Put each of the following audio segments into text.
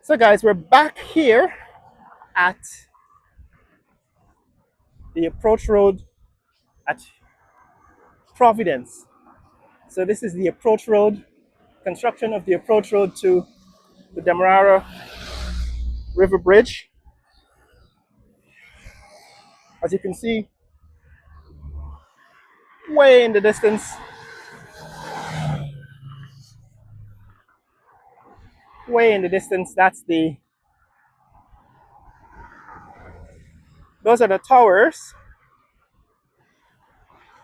So guys, we're back here at the approach road at Providence. So this is the approach road, construction of the approach road to the Demerara River Bridge. As you can see, way in the distance, those are the towers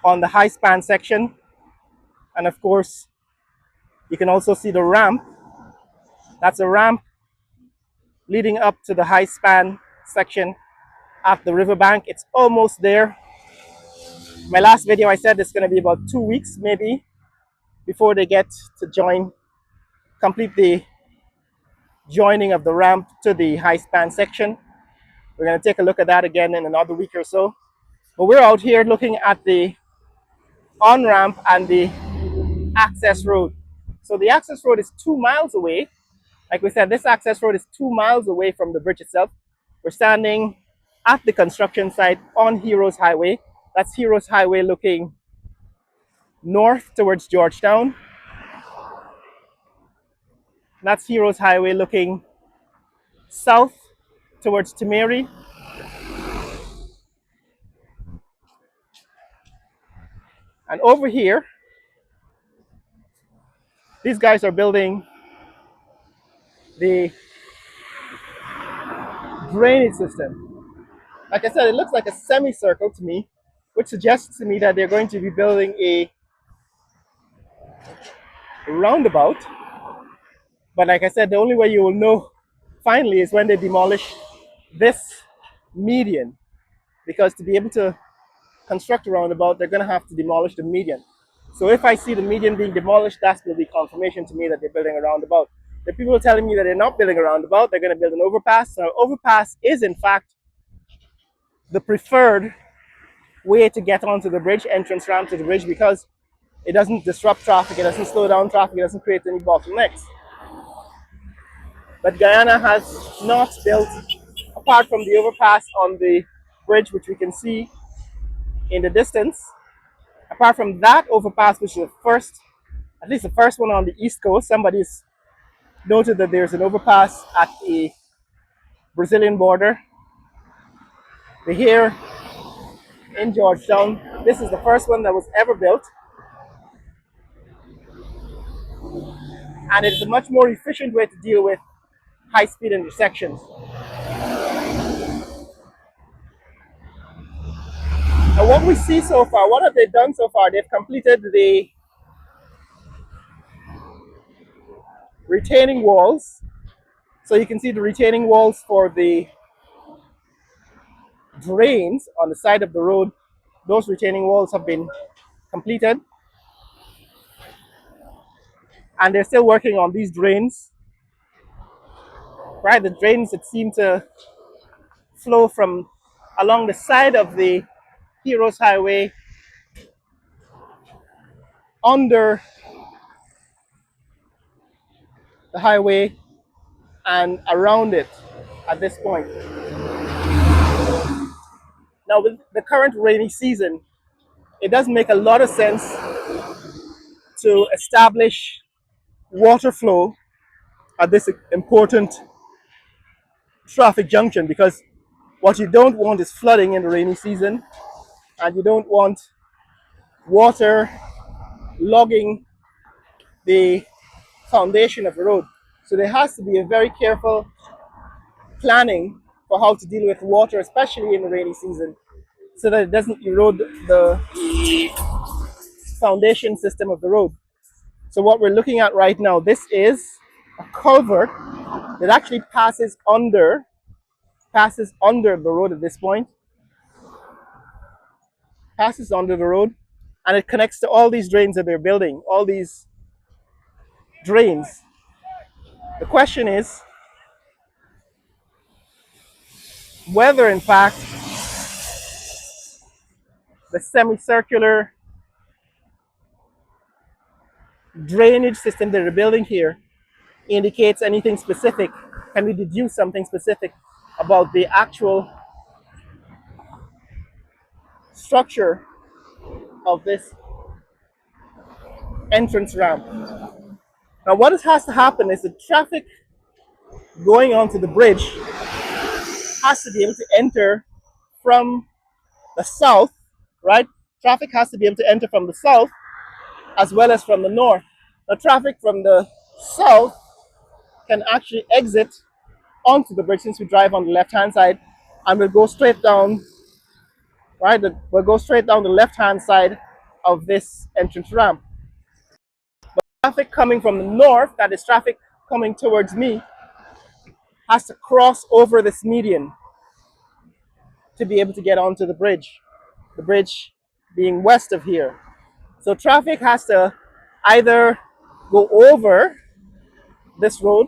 on the high span section. And of course, you can also see the ramp. That's a ramp leading up to the high span section at the riverbank. It's almost there. My last video, I said it's going to be about 2 weeks maybe before they get to complete the joining of the ramp to the high span section. We're going to take a look at that again in another week or so. But we're out here looking at the on ramp and the access road. So the access road is 2 miles away. Like we said, this access road is 2 miles away from the bridge itself. We're standing at the construction site on Heroes Highway. That's Heroes Highway looking north towards Georgetown. That's Heroes Highway looking south towards Temeri. And over here, these guys are building the drainage system. Like I said, it looks like a semicircle to me, which suggests to me that they're going to be building a roundabout. But like I said, the only way you will know finally is when they demolish this median, because to be able to construct a roundabout, they're going to have to demolish the median. So if I see the median being demolished, that will be confirmation to me that they're building a roundabout. The people are telling me that they're not building a roundabout, they're going to build an overpass. So an overpass is in fact the preferred way to get onto the bridge, entrance ramp to the bridge, because it doesn't disrupt traffic, it doesn't slow down traffic, it doesn't create any bottlenecks. But Guyana has not built, apart from the overpass on the bridge, which we can see in the distance. Apart from that overpass, which is the first, at least the first one on the East Coast, somebody's noted that there's an overpass at the Brazilian border. We're here in Georgetown. This is the first one that was ever built. And it's a much more efficient way to deal with high-speed intersections. And what we see so far, what have they done so far? They've completed the retaining walls. So you can see the retaining walls for the drains on the side of the road. Those retaining walls have been completed. And they're still working on these drains. Right, the drains that seem to flow from along the side of the Heroes Highway under the highway and around it at this point. Now, with the current rainy season, it does make a lot of sense to establish water flow at this important traffic junction, because what you don't want is flooding in the rainy season, and you don't want water logging the foundation of the road. So there has to be a very careful planning for how to deal with water, especially in the rainy season, so that it doesn't erode the foundation system of the road. So what we're looking at right now, this is a culvert that actually passes under the road at this point, passes under the road, and it connects to all these drains that they're building, all these drains. The question is whether in fact the semicircular drainage system that they're building here indicates anything specific can we deduce something specific about the actual structure of this entrance ramp? Now, what has to happen is the traffic going onto the bridge has to be able to enter from the south, right? Traffic has to be able to enter from the south as well as from the north. The traffic from the south can actually exit onto the bridge since we drive on the left hand side, and we'll go straight down, right? We'll go straight down the left hand side of this entrance ramp. But traffic coming from the north, that is traffic coming towards me, has to cross over this median to be able to get onto the bridge being west of here. So traffic has to either go over this road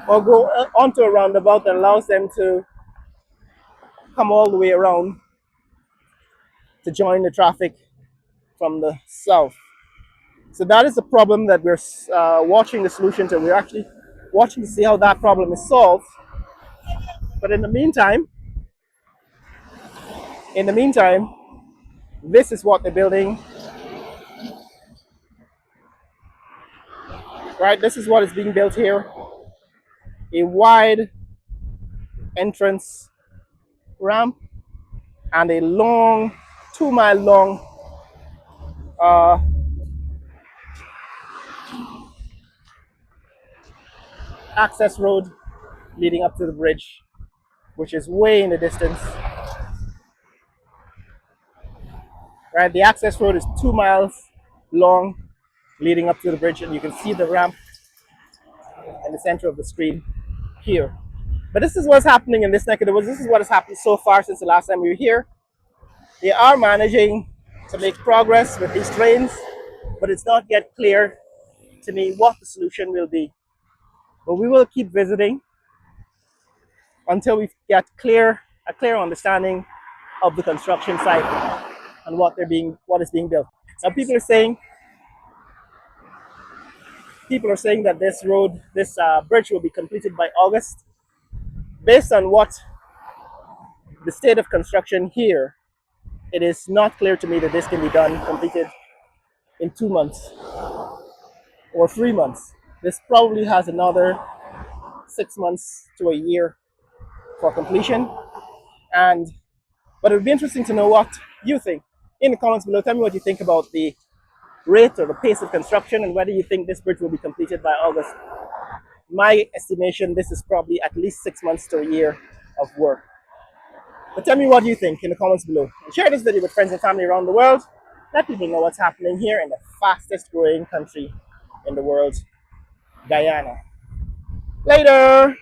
or go onto a roundabout that allows them to come all the way around to join the traffic from the south. So that is the problem that we're watching the solution to. We're actually watching to see how that problem is solved. But in the meantime, this is what they're building. Right, this is what is being built here. A wide entrance ramp and a long, 2-mile long access road leading up to the bridge, which is way in the distance. Right, the access road is 2 miles long leading up to the bridge, and you can see the ramp in the center of the screen here. But this is what's happening in this neck of the woods. This is what has happened so far since the last time we were here. They are managing to make progress with these trains, but it's not yet clear to me what the solution will be. But we will keep visiting until we get a clear understanding of the construction site and what is being built. Now people are saying that this bridge will be completed by August. Based on what the state of construction here, it is not clear to me that this can be completed in 2 months or 3 months. This probably has another 6 months to a year for completion. But it would be interesting to know what you think. In the comments below, tell me what you think about the rate or the pace of construction and whether you think this bridge will be completed by August. My estimation, this is probably at least 6 months to a year of work. But tell me what you think in the comments below. And share this video with friends and family around the world. Let people know what's happening here in the fastest growing country in the world, Guyana. Later!